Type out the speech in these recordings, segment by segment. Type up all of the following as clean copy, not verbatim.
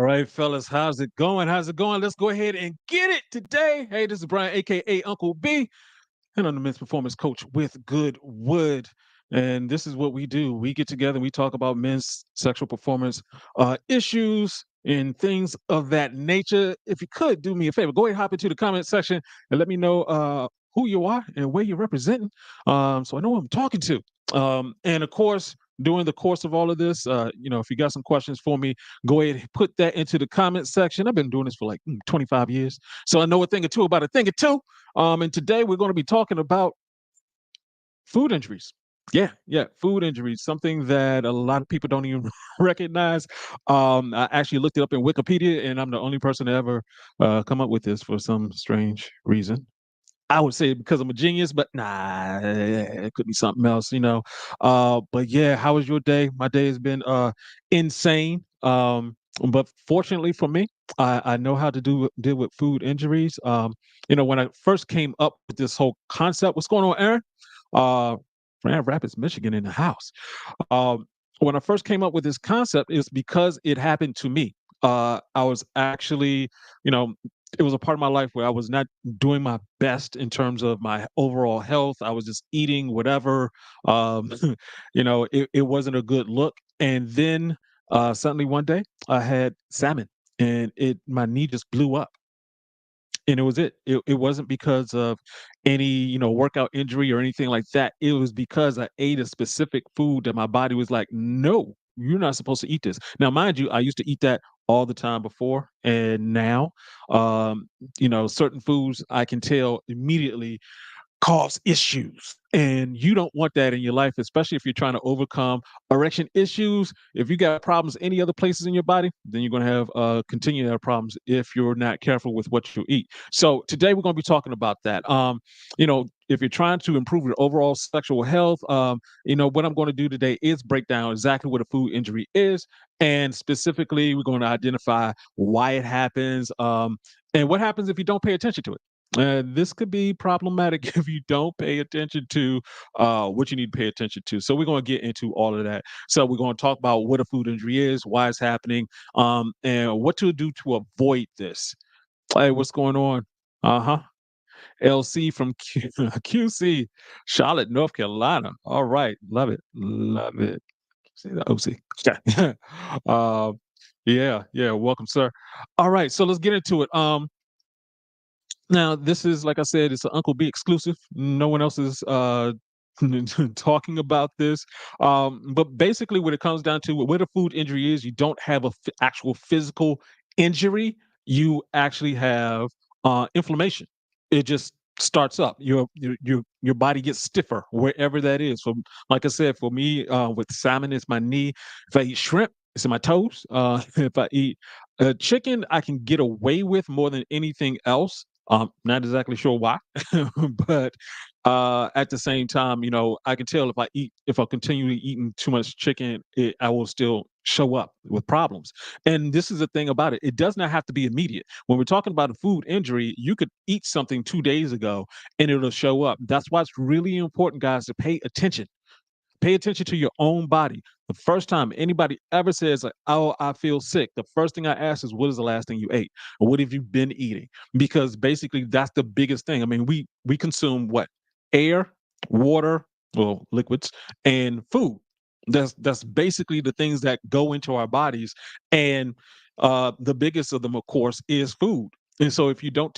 right, fellas, how's it going? How's it going? Let's go ahead and get it today. Hey, this is Brian, aka Uncle B, and I'm the men's performance coach with Good Wood. And this is what we do. We get together and we talk about men's sexual performance issues and things of that nature. If you could do me a favor, go ahead and hop into the comment section and let me know who you are and where you're representing, so I know who I'm talking to. And of course, during the course of all of this, if you got some questions for me, go ahead and put that into the comment section. I've been doing this for like 25 years, so I know a thing or two about a thing or two. And today we're going to be talking about food injuries. Yeah, food injuries, something that a lot of people don't even recognize. I actually looked it up in Wikipedia, and I'm the only person to ever come up with this for some strange reason. I would say because I'm a genius, but nah, it could be something else. But yeah, how was your day? My day has been insane. But fortunately for me, I know how to deal with food injuries. When I first came up with this whole concept, what's going on, Aaron? Uh, Grand Rapids, Michigan, in the house. Um, when I first came up with this concept, is because it happened to me. I was actually, you know, it was a part of my life where I was not doing my best in terms of my overall health. I was just eating whatever. Um, it wasn't a good look. And then suddenly one day I had salmon, and it my knee just blew up, and it was it wasn't because of any workout injury or anything like that. It was because I ate a specific food that my body was like, no, you're not supposed to eat this. Now mind you, I used to eat that all the time before, and now certain foods I can tell immediately cause issues. And you don't want that in your life, especially if you're trying to overcome erection issues. If you got problems any other places in your body, then you're going to have continue to have problems if you're not careful with what you eat. So today we're going to be talking about that. If you're trying to improve your overall sexual health, what I'm going to do today is break down exactly what a food injury is. And specifically, we're going to identify why it happens, and what happens if you don't pay attention to it. This could be problematic if you don't pay attention to what you need to pay attention to. So we're going to get into all of that. So we're going to talk about what a food injury is, why it's happening, and what to do to avoid this. Hey, what's going on? Uh-huh. LC from QC, Charlotte, North Carolina. All right. Love it. Love it. Say the OC. Okay. uh, yeah. Welcome, sir. All right. So let's get into it. Now, this is, like I said, it's an Uncle B exclusive. No one else is talking about this. But basically, what it comes down to, what a food injury is, you don't have a actual physical injury. You actually have inflammation. It just starts up. Your body gets stiffer wherever that is. So, like I said, for me, with salmon, it's my knee. If I eat shrimp, it's in my toes. If I eat chicken, I can get away with more than anything else. Not exactly sure why, but at the same time, I can tell if I continue eating too much chicken, I will still show up with problems. And this is the thing about it. It does not have to be immediate. When we're talking about a food injury, you could eat something 2 days ago and it'll show up. That's why it's really important, guys, to pay attention. Pay attention to your own body. The first time anybody ever says, like, "Oh, I feel sick," the first thing I ask is, "What is the last thing you ate? Or what have you been eating?" Because basically, that's the biggest thing. I mean, we consume what? Air, water, well, liquids, and food. That's basically the things that go into our bodies, and the biggest of them, of course, is food. And so, if you're not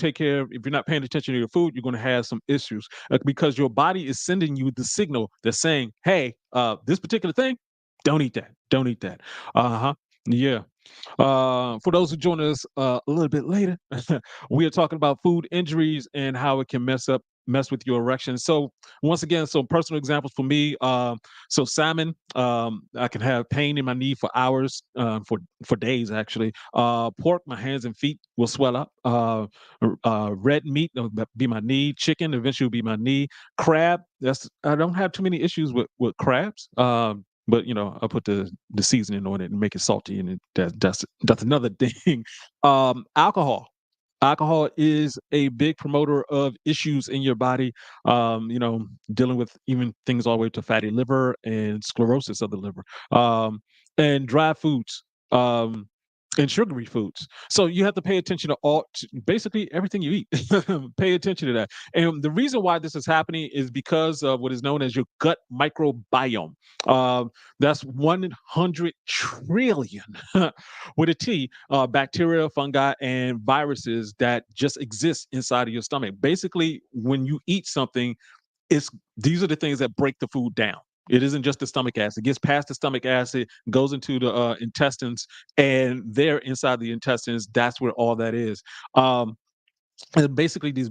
paying attention to your food, you're going to have some issues because your body is sending you the signal that's saying, "Hey, this particular thing, don't eat that. Don't eat that." Uh huh. Yeah. For those who join us a little bit later, we are talking about food injuries and how it can mess with your erection. So once again, some personal examples for me. So salmon, I can have pain in my knee for hours, for days actually. Pork, my hands and feet will swell up. Red meat will be my knee. Chicken eventually will be my knee. Crab, I don't have too many issues with crabs. But I put the seasoning on it and make it salty, and that's another thing. Alcohol. Alcohol is a big promoter of issues in your body. Dealing with even things all the way to fatty liver and sclerosis of the liver. And dry foods. Um, and sugary foods. So you have to pay attention to basically everything you eat. Pay attention to that. And the reason why this is happening is because of what is known as your gut microbiome. Uh, that's 100 trillion with a T bacteria, fungi, and viruses that just exist inside of your stomach. Basically, when you eat something, it's these are the things that break the food down. It isn't just the stomach acid. It gets past the stomach acid, goes into the intestines, and there inside the intestines, that's where all that is. Um, and basically, these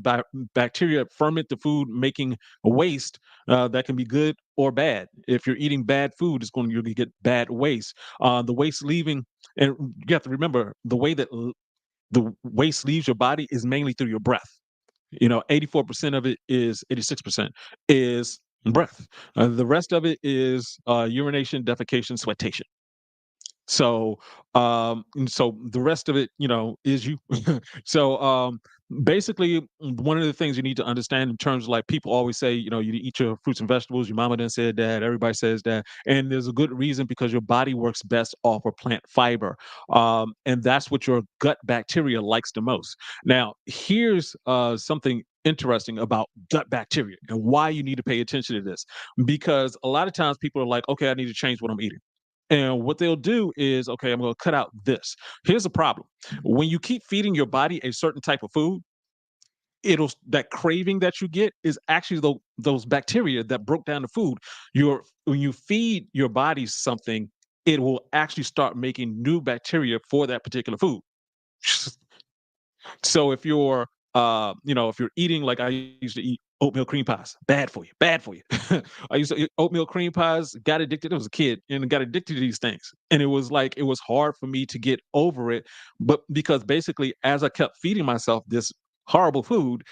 bacteria ferment the food, making a waste that can be good or bad. If you're eating bad food, it's going to get bad waste. The waste leaving, and you have to remember the way that the waste leaves your body is mainly through your breath. 84% of it is 86% is breath. The rest of it is urination, defecation, sweatation. So, and so the rest of it, is you. So, basically, one of the things you need to understand in terms of like people always say, you eat your fruits and vegetables. Your mama done said that. Everybody says that, and there's a good reason because your body works best off of plant fiber, and that's what your gut bacteria likes the most. Now, here's something interesting about gut bacteria and why you need to pay attention to this, because a lot of times people are like, okay, I need to change what I'm eating. And what they'll do is, okay, I'm going to cut out this. Here's the problem. When you keep feeding your body a certain type of food, that craving that you get is actually those bacteria that broke down the food. When you feed your body something, it will actually start making new bacteria for that particular food. So if you're eating like I used to eat oatmeal cream pies, bad for you, bad for you. I used to eat oatmeal cream pies, got addicted. I was a kid and got addicted to these things. And it was hard for me to get over it. But because basically, as I kept feeding myself this horrible food,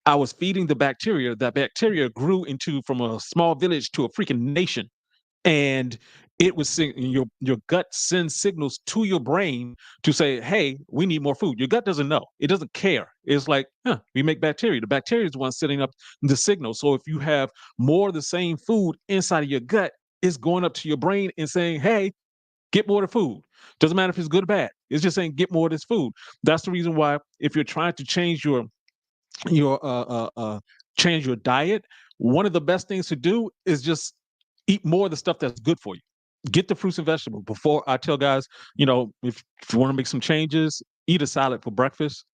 I was feeding the bacteria. That bacteria grew into from a small village to a freaking nation, and your gut sends signals to your brain to say, hey, we need more food. Your gut doesn't know, it doesn't care. It's like, we make bacteria. The bacteria is the one setting up the signal. So if you have more of the same food inside of your gut, it's going up to your brain and saying, hey, get more of the food. Doesn't matter if it's good or bad, it's just saying get more of this food. That's the reason why if you're trying to your change your diet, one of the best things to do is just eat more of the stuff that's good for you. Get the fruits and vegetables. Before I tell guys, if you want to make some changes, eat a salad for breakfast.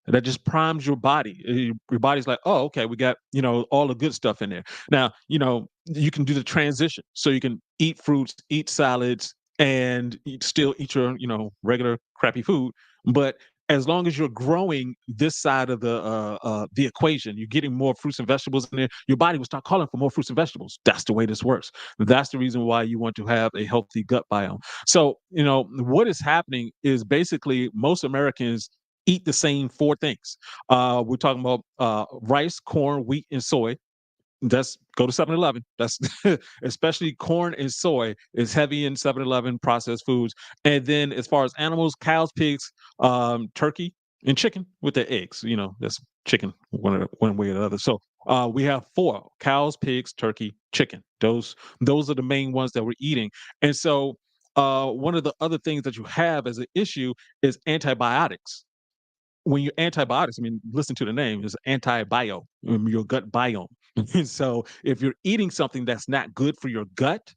That just primes your body. Your body's like, oh, okay, we got all the good stuff in there. Now, you can do the transition, so you can eat fruits, eat salads, and still eat your regular crappy food. But as long as you're growing this side of the equation, you're getting more fruits and vegetables in there. Your body will start calling for more fruits and vegetables. That's the way this works. That's the reason why you want to have a healthy gut biome. So, what is happening is basically most Americans eat the same four things. We're talking about rice, corn, wheat, and soy. That's go to 7-Eleven. That's especially corn and soy is heavy in 7-Eleven processed foods. And then as far as animals, cows, pigs, turkey, and chicken with their eggs. That's chicken one way or the other. So we have four: cows, pigs, turkey, chicken. Those are the main ones that we're eating. And so one of the other things that you have as an issue is antibiotics. When you're antibiotics, I mean, listen to the name, is antibio, your gut biome. So if you're eating something that's not good for your gut,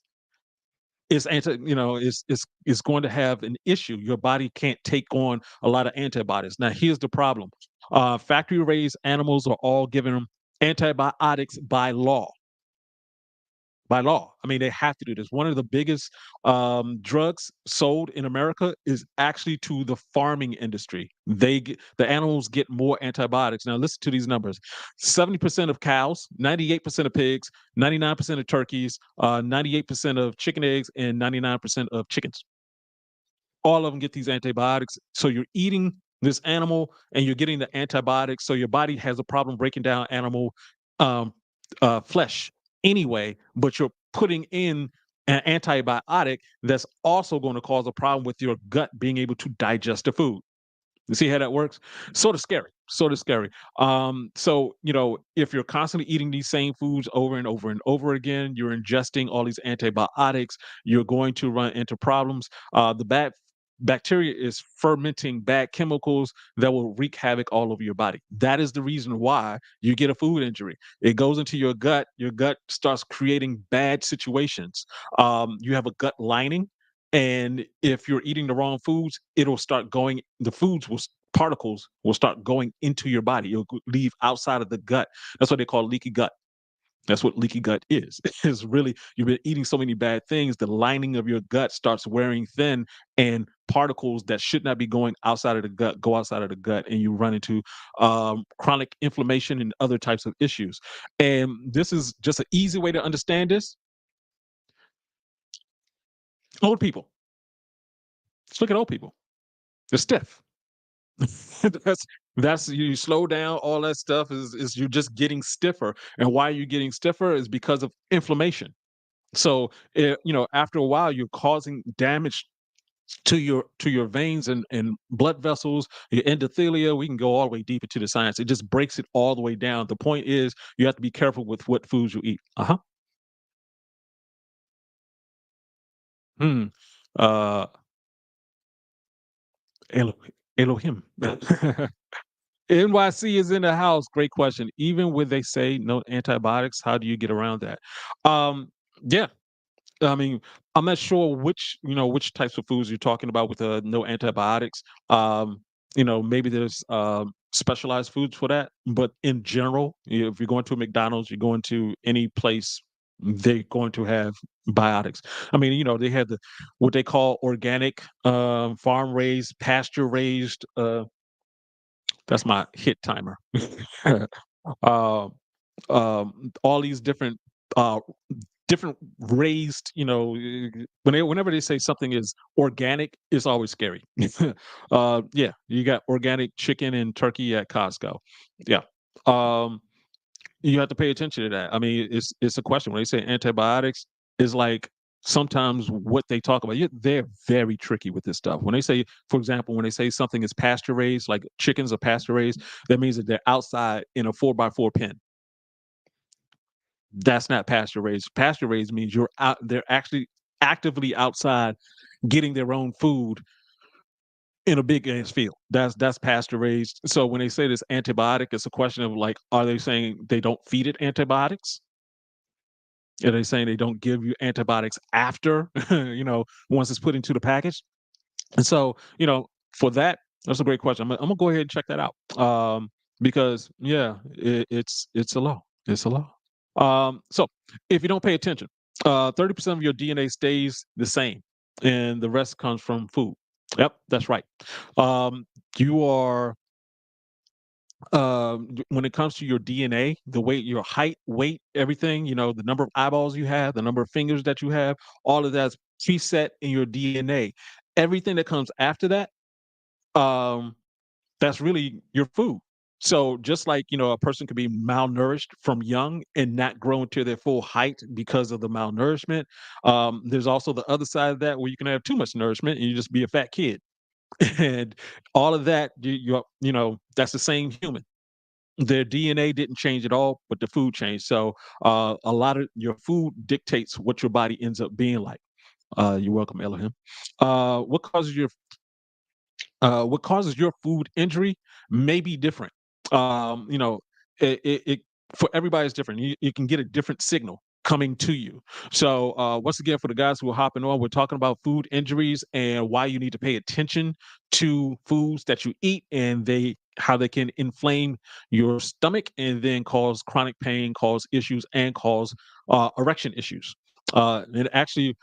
it's going to have an issue. Your body can't take on a lot of antibiotics. Now, here's the problem: factory raised animals are all given antibiotics by law. By law. I mean, they have to do this. One of the biggest drugs sold in America is actually to the farming industry. The animals get more antibiotics. Now, listen to these numbers: 70% of cows, 98% of pigs, 99% of turkeys, 98% of chicken eggs, and 99% of chickens. All of them get these antibiotics. So you're eating this animal and you're getting the antibiotics. So your body has a problem breaking down animal um, flesh anyway, but you're putting in an antibiotic that's also going to cause a problem with your gut being able to digest the food. You see how that works? Sort of scary. Sort of scary. So if you're constantly eating these same foods over and over and over again, you're ingesting all these antibiotics. You're going to run into problems. The bad bacteria is fermenting bad chemicals that will wreak havoc all over your body. That is the reason why you get a food injury. It goes into your gut starts creating bad situations. You have a gut lining, and if you're eating the wrong foods, it'll start going, the particles will start going into your body. It'll leave outside of the gut. That's what they call leaky gut. That's what leaky gut is. It's really, you've been eating so many bad things, the lining of your gut starts wearing thin, and particles that should not be going outside of the gut go outside of the gut, and you run into chronic inflammation and other types of issues. And this is just an easy way to understand this. Old people, just look at old people. They're stiff. that's that's you slow down, all that stuff is you're just getting stiffer. And why you're getting stiffer is because of inflammation. So, after a while, you're causing damage to your veins and blood vessels, your endothelia. We can go all the way deep into the science. It just breaks it all the way down. The point is, you have to be careful with what foods you eat. Uh-huh. Hmm. Uh, Elo Elohim. NYC is in the house. Great question. Even when they say no antibiotics, how do you get around that? Yeah, I mean, I'm not sure which types of foods you're talking about with no antibiotics. Maybe there's specialized foods for that, but in general, if you're going to a McDonald's, you're going to any place, they're going to have biotics. I mean, they have what they call organic, farm raised, pasture raised. That's my hit timer. uh, all these uh, different raised, whenever they say something is organic, it's always scary. Yeah, you got organic chicken and turkey at Costco. Yeah. Um, you have to pay attention to that. I mean, it's a question. When they say antibiotics, is like sometimes what they talk about, they're very tricky with this stuff. When they say, for example, when they say something is pasture raised, like chickens are pasture raised, that means that they're outside in a 4x4 pen. That's not pasture raised. Pasture raised means you're out. They're actually actively outside getting their own food in a big ass field. That's pasture raised. So when they say this antibiotic, it's a question of like, are they saying they don't feed it antibiotics? Are they saying they don't give you antibiotics after, once it's put into the package? And so, for that, that's a great question. I'm gonna go ahead and check that out. Because yeah, it's a law. It's a law. So if you don't pay attention, 30% of your DNA stays the same, and the rest comes from food. Yep, that's right. Um, you are when it comes to your DNA, the weight, your height, weight, everything, the number of eyeballs you have, the number of fingers that you have, all of that's preset in your DNA. Everything that comes after that, um, that's really your food. So just like, a person could be malnourished from young and not grow into their full height because of the malnourishment. There's also the other side of that where you can have too much nourishment and you just be a fat kid. And all of that, that's the same human. Their DNA didn't change at all, but the food changed. So a lot of your food dictates what your body ends up being like. You're welcome, Elohim. Uh, what causes your what causes your food injury may be different. It for everybody is different. You can get a different signal coming to you. So once again, for the guys who are hopping on, we're talking about food injuries and why you need to pay attention to foods that you eat and they how they can inflame your stomach and then cause chronic pain, cause issues, and cause erection issues. And actually,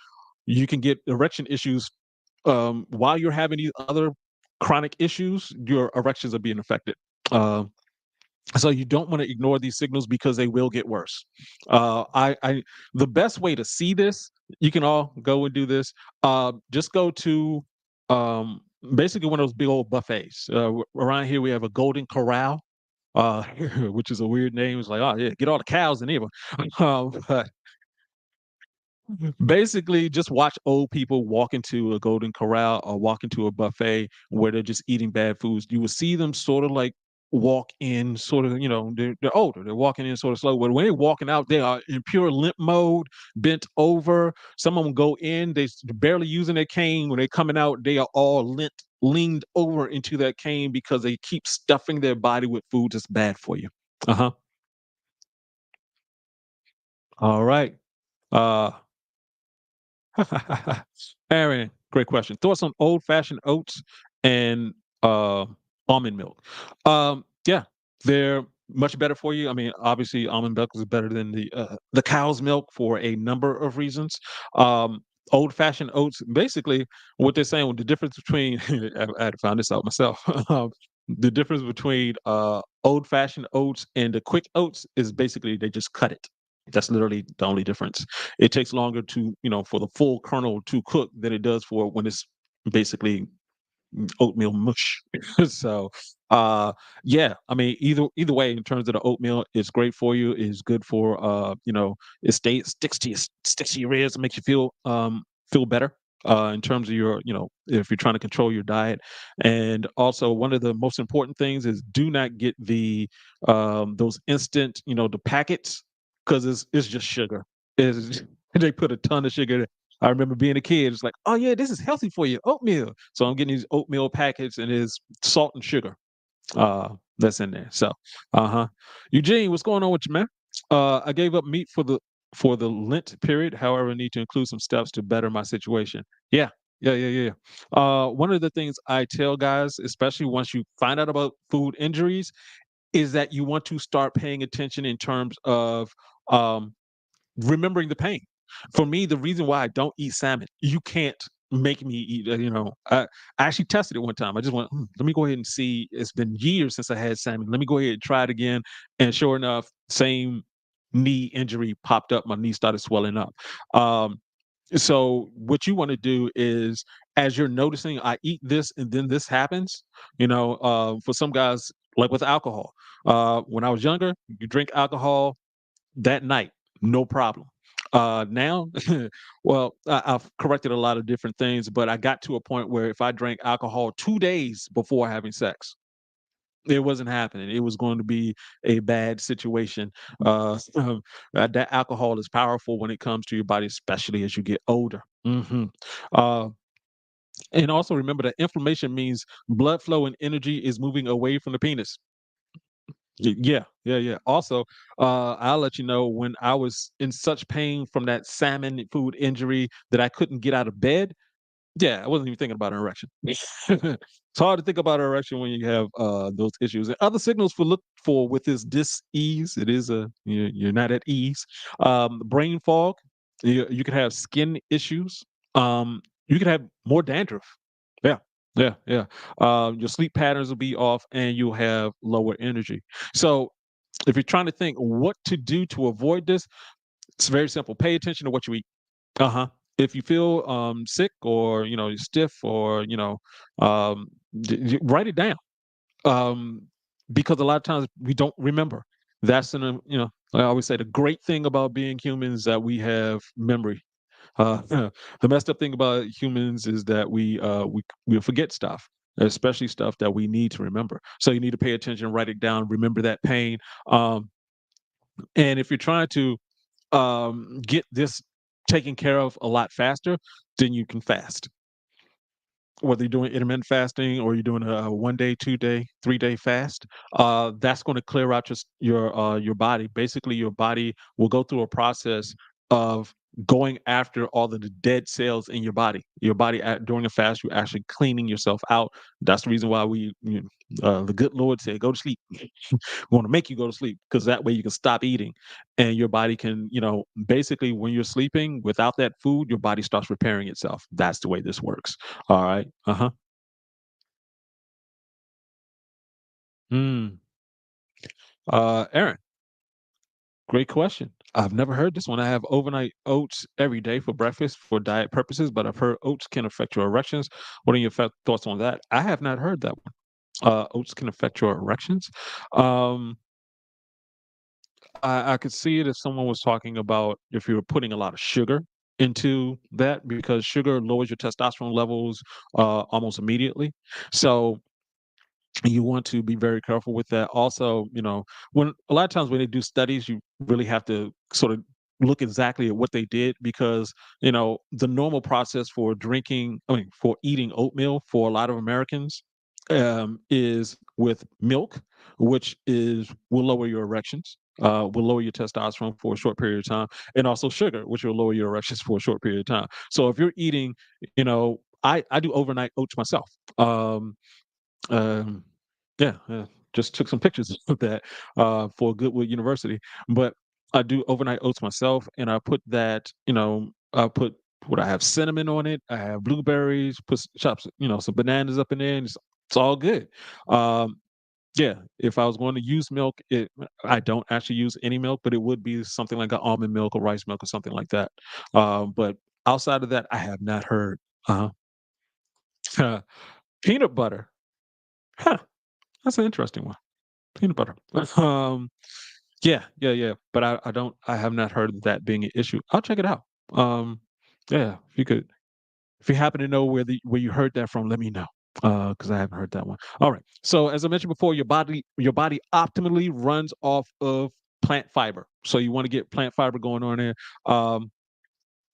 you can get erection issues while you're having these other chronic issues, your erections are being affected. Uh, so you don't want to ignore these signals because they will get worse. The best way to see this, you can all go and do this. Just go to um, basically one of those big old buffets. Around here, we have a Golden Corral, which is a weird name. It's like, oh yeah, get all the cows in here. But basically, just watch old people walk into a Golden Corral or walk into a buffet where they're just eating bad foods. You will see them sort of like walk in sort of, they're older. They're walking in sort of slow. But when they're walking out, they are in pure limp mode, bent over. Some of them go in, barely using their cane. When they're coming out, they are all leaned over into that cane because they keep stuffing their body with food that's bad for you. Uh-huh. All right. Uh Aaron, great question. Thoughts on old-fashioned oats and almond milk? Yeah, they're much better for you. I mean, obviously, almond milk is better than the cow's milk for a number of reasons. Old-fashioned oats, basically, what they're saying, the difference between I had to find this out myself. The difference between old-fashioned oats and the quick oats is basically they just cut it. That's literally the only difference. It takes longer to, for the full kernel to cook than it does for when it's basically oatmeal mush. So, uh, yeah, I mean, either way, in terms of the oatmeal, it's great for you. It's good for, it stays sticks to your ears and makes you feel better. In terms of your, if you're trying to control your diet, and also one of the most important things is do not get those instant, the packets, because it's just sugar. It's, they put a ton of sugar. I remember being a kid. It's like, oh yeah, this is healthy for you, oatmeal. So I'm getting these oatmeal packets, and it's salt and sugar that's in there. So, uh-huh. Eugene, what's going on with you, man? I gave up meat for the Lent period. However, I need to include some steps to better my situation. Yeah, yeah. One of the things I tell guys, especially once you find out about food injuries, is that you want to start paying attention in terms of um, remembering the pain. For me, the reason why I don't eat salmon, you can't make me eat. I actually tested it one time. I just went, let me go ahead and see. It's been years since I had salmon. Let me go ahead and try it again. And sure enough, same knee injury popped up. My knee started swelling up. Um, so what you want to do is, as you're noticing, I eat this and then this happens. For some guys, like with alcohol, when I was younger, you drink alcohol that night, no problem. Now, well, I've corrected a lot of different things, but I got to a point where if I drank alcohol 2 days before having sex, it wasn't happening. It was going to be a bad situation. That alcohol is powerful when it comes to your body, especially as you get older. Uh, and also remember that inflammation means blood flow and energy is moving away from the penis. Yeah. Also, I'll let you know when I was in such pain from that salmon food injury that I couldn't get out of bed. Yeah, I wasn't even thinking about an erection. It's hard to think about an erection when you have those issues. And other signals for look for with this dis-ease, it is you're not at ease. Brain fog. You could have skin issues. You could have more dandruff. Yeah, yeah. Your sleep patterns will be off, and you'll have lower energy. So if you're trying to think what to do to avoid this, it's very simple. Pay attention to what you eat. Uh-huh. If you feel sick or you're stiff or write it down. Um, because a lot of times we don't remember. That's I always say the great thing about being human is that we have memory. Uh, the messed up thing about humans is that we forget stuff, especially stuff that we need to remember. So you need to pay attention, write it down, remember that pain. Um, and if you're trying to get this taken care of a lot faster, then you can fast. Whether you're doing intermittent fasting or you're doing a 1 day, 2 day, 3 day fast, that's going to clear out your body. Basically, your body will go through a process of going after all of the dead cells in your body. Your body during a fast, you're actually cleaning yourself out. That's the reason why the good Lord said, "Go to sleep." We want to make you go to sleep because that way you can stop eating and your body can, basically when you're sleeping without that food, your body starts repairing itself. That's the way this works. All right. Uh-huh. Mm. Aaron, great question. I've never heard this one. I have overnight oats every day for breakfast for diet purposes, but I've heard oats can affect your erections. What are your thoughts on that? I have not heard that one. Oats can affect your erections. Um, I could see it if someone was talking about if you were putting a lot of sugar into that because sugar lowers your testosterone levels almost immediately. So You want to be very careful with that. Also, when a lot of times when they do studies, you really have to sort of look exactly at what they did because, the normal process for for eating oatmeal for a lot of Americans is with milk, which will lower your erections, will lower your testosterone for a short period of time, and also sugar, which will lower your erections for a short period of time. So if you're eating, I do overnight oats myself. Um, yeah, just took some pictures of that for Goodwood University. But I do overnight oats myself, and I put that, I put what I have cinnamon on it. I have blueberries, chops, some bananas up in there, and it's all good. Um, yeah, if I was going to use milk, I don't actually use any milk, but it would be something like an almond milk or rice milk or something like that. But outside of that, I have not heard. Uh, peanut butter. Huh, that's an interesting one. Peanut butter. Um, yeah, yeah, yeah, but I have not heard of that being an issue. I'll check it out. Um, yeah, if you happen to know where you heard that from, let me know, because I haven't heard that one. Alright, so as I mentioned before, your body optimally runs off of plant fiber, so you wanna get plant fiber going on there. Um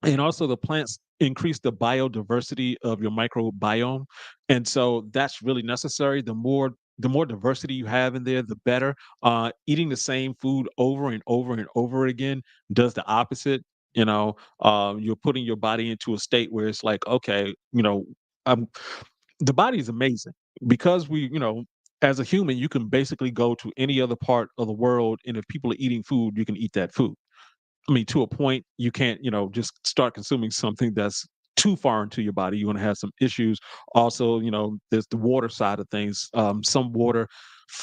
and also the plants increase the biodiversity of your microbiome, and so that's really necessary. The more diversity you have in there, the better. Eating the same food over and over and over again does the opposite. You're putting your body into a state where it's like, okay, um, the body is amazing because as a human, you can basically go to any other part of the world, and if people are eating food, you can eat that food. I mean, to a point, you can't, just start consuming something that's too foreign to your body. You're going to have some issues. Also, there's the water side of things. Some water,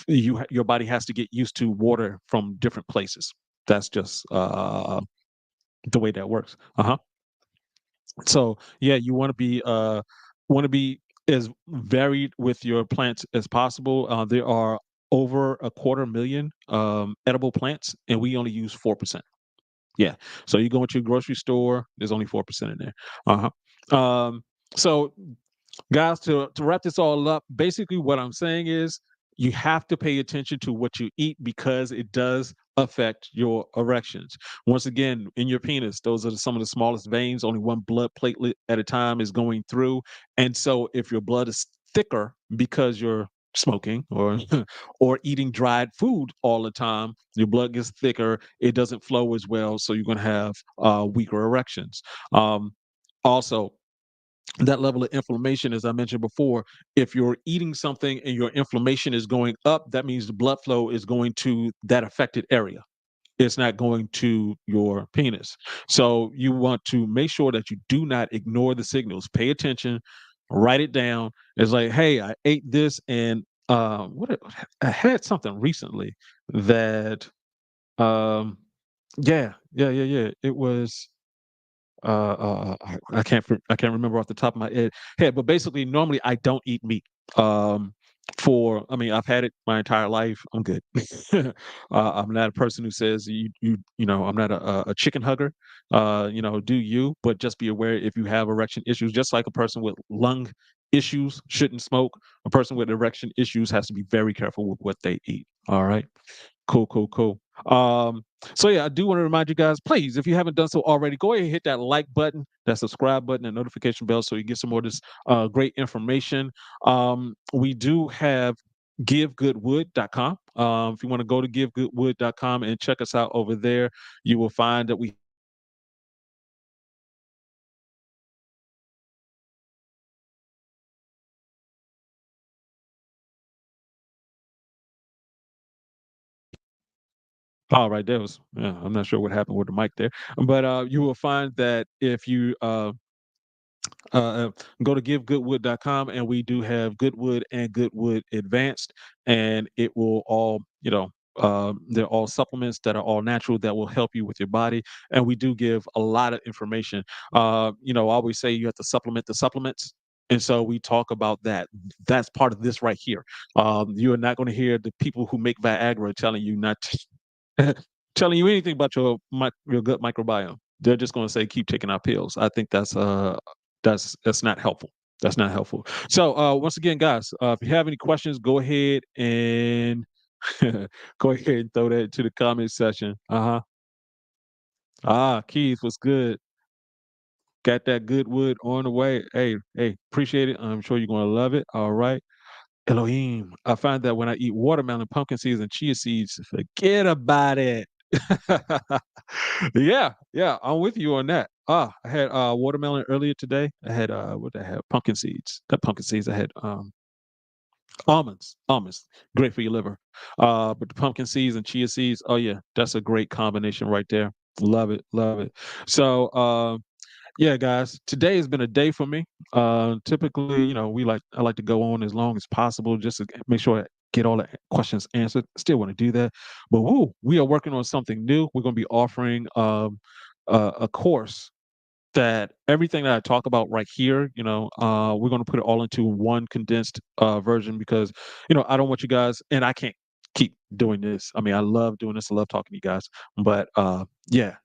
your body has to get used to water from different places. That's just the way that works. Uh-huh. So yeah, you want to be as varied with your plants as possible. There are over a quarter million edible plants, and we only use 4%. Yeah. So you go into a grocery store, there's only 4% in there. Uh-huh. So guys, to wrap this all up, basically what I'm saying is you have to pay attention to what you eat because it does affect your erections. Once again, in your penis, those are some of the smallest veins. Only one blood platelet at a time is going through. And so if your blood is thicker because you're smoking or or eating dried food all the time, your blood gets thicker, it doesn't flow as well, so you're going to have weaker erections. Um, also that level of inflammation, as I mentioned before, if you're eating something and your inflammation is going up, that means the blood flow is going to that affected area. It's not going to your penis. So you want to make sure that you do not ignore the signals. Pay attention, write it down. It's like, hey, I ate this, and I had something recently that, um, yeah, yeah, yeah, yeah. It was I can't remember off the top of my head, but basically, normally I don't eat meat. Um, I mean, I've had it my entire life. I'm good. I'm not a person who says I'm not a chicken hugger. Do you? But just be aware if you have erection issues, just like a person with lung issues shouldn't smoke. A person with erection issues has to be very careful with what they eat. All right. Cool, cool, cool. So yeah, I do want to remind you guys, please, if you haven't done so already, go ahead and hit that like button, that subscribe button, and notification bell so you get some more of this great information. We do have givegoodwood.com. If you want to go to givegoodwood.com and check us out over there, you will find that we all right, there was yeah, I'm not sure what happened with the mic there, but you will find that if you go to givegoodwood.com, and we do have Goodwood and Goodwood Advanced, and it will all, they're all supplements that are all natural that will help you with your body. And we do give a lot of information. I always say you have to supplement the supplements. And so we talk about that. That's part of this right here. You are not going to hear the people who make Viagra telling you not to, telling you anything about your gut microbiome. They're just going to say keep taking our pills. I think that's not helpful. That's not helpful. So, once again, guys, if you have any questions, go ahead and go ahead and throw that into the comment section. Uh-huh. Keith, what's good? Got that good wood on the way. Hey, hey, appreciate it. I'm sure you're gonna love it. All right. Elohim, I find that when I eat watermelon, pumpkin seeds, and chia seeds, forget about it. Yeah, yeah, I'm with you on that. I had watermelon earlier today. I had what did I have? Pumpkin seeds. Not pumpkin seeds. I had almonds. Almonds, great for your liver. But the pumpkin seeds and chia seeds, oh yeah, that's a great combination right there. Love it, love it. So yeah, guys, today has been a day for me. Typically, I like to go on as long as possible just to make sure I get all the questions answered. Still want to do that, but woo, we are working on something new. We're going to be offering a course that everything that I talk about right here, we're going to put it all into one condensed version because, I don't want you guys, and I can't keep doing this. I mean, I love doing this. I love talking to you guys, but yeah,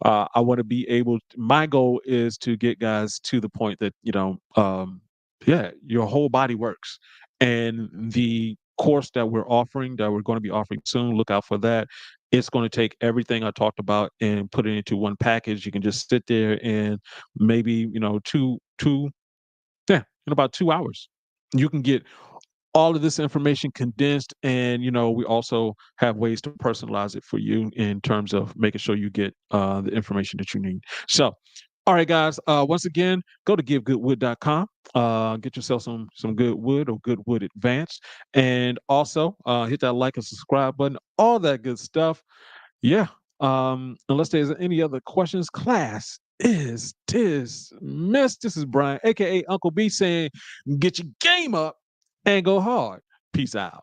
I want to be able. My goal is to get guys to the point that yeah, your whole body works, and the course that we're offering, that we're going to be offering soon. Look out for that. It's going to take everything I talked about and put it into one package. You can just sit there and maybe, yeah, in about 2 hours, you can get all of this information condensed. And, we also have ways to personalize it for you in terms of making sure you get the information that you need. So, all right, guys, once again, go to givegoodwood.com. Get yourself some good wood or good wood advanced. And also hit that like and subscribe button, all that good stuff. Yeah. Unless there's any other questions, class is dismissed. This is Brian, aka Uncle B, saying, get your game up and go hard. Peace out.